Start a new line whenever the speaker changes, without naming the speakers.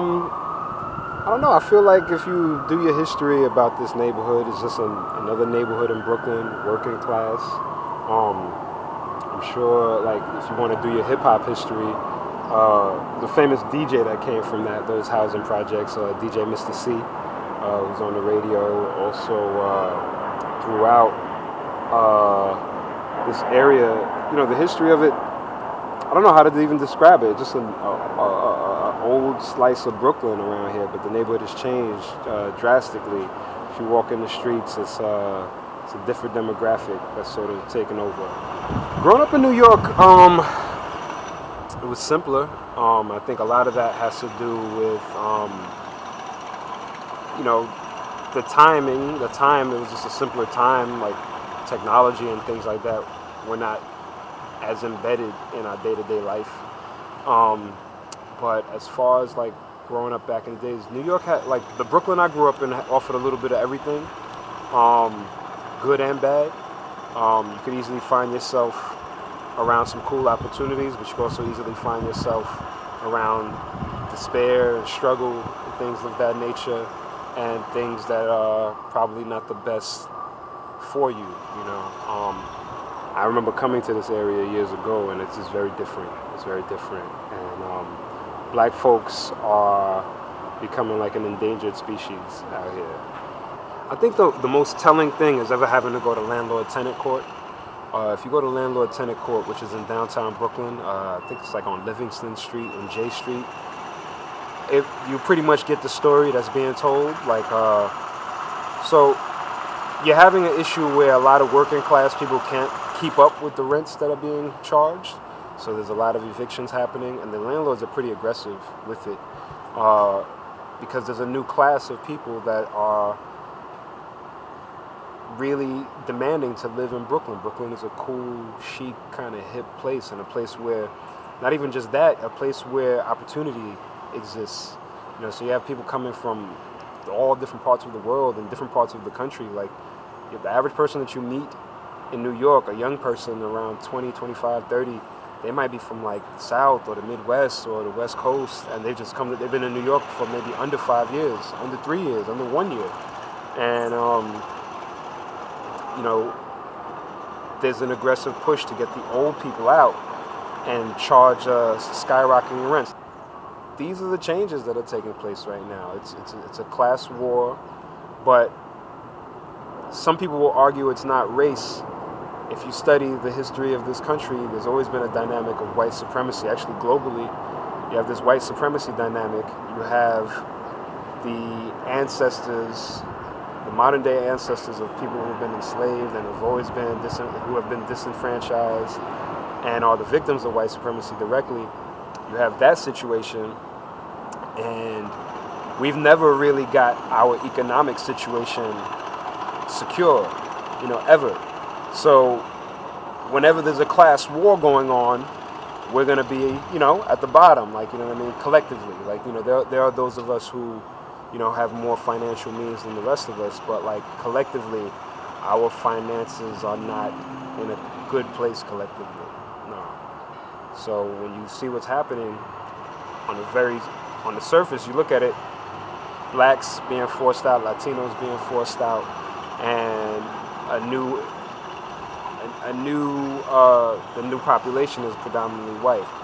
I don't know. I feel like if you do your history about this neighborhood, it's just another neighborhood in Brooklyn, working class. I'm sure, like, if you want to do your hip hop history, the famous DJ that came from those housing projects, DJ Mr. C, who's on the radio, also throughout this area. The history of it. I don't know how to even describe it. Just an old slice of Brooklyn around here, but the neighborhood has changed drastically. If you walk in the streets, it's a different demographic that's sort of taken over. Growing up in New York, it was simpler. I think a lot of that has to do with, the timing. The time, it was just a simpler time, like technology and things like that were not as embedded in our day-to-day life. But as far as like growing up back in the days, New York had, like, the Brooklyn I grew up in offered a little bit of everything, good and bad. You could easily find yourself around some cool opportunities, but you could also easily find yourself around despair and struggle and things of that nature, and things that are probably not the best for you, I remember coming to this area years ago, and it's just very different. It's very different. And black folks are becoming like an endangered species out here. I think the most telling thing is ever having to go to landlord-tenant court. If you go to landlord-tenant court, which is in downtown Brooklyn, I think it's like on Livingston Street and J Street, you pretty much get the story that's being told. So you're having an issue where a lot of working class people can't keep up with the rents that are being charged. So there's a lot of evictions happening, and the landlords are pretty aggressive with it because there's a new class of people that are really demanding to live in Brooklyn. Brooklyn is a cool, chic, kind of hip place, and a place where, not even just that, a place where opportunity exists. So you have people coming from all different parts of the world and different parts of the country. Like, the average person that you meet in New York, a young person around 20, 25, 30, they might be from like the South or the Midwest or the West Coast, and they've been in New York for maybe under 5 years, under 3 years, under 1 year. And, there's an aggressive push to get the old people out and charge skyrocketing rents. These are the changes that are taking place right now. It's a class war, but some people will argue it's not race. If you study the history of this country, there's always been a dynamic of white supremacy. Actually, globally, you have this white supremacy dynamic. You have the ancestors, the modern day ancestors of people who have been enslaved and who have been disenfranchised and are the victims of white supremacy directly. You have that situation, and we've never really got our economic situation secure, ever. So whenever there's a class war going on, we're going to be, at the bottom, collectively. There are those of us who, have more financial means than the rest of us, but collectively, our finances are not in a good place collectively. No. So when you see what's happening on the surface, you look at it, blacks being forced out, Latinos being forced out, and the new population is predominantly white.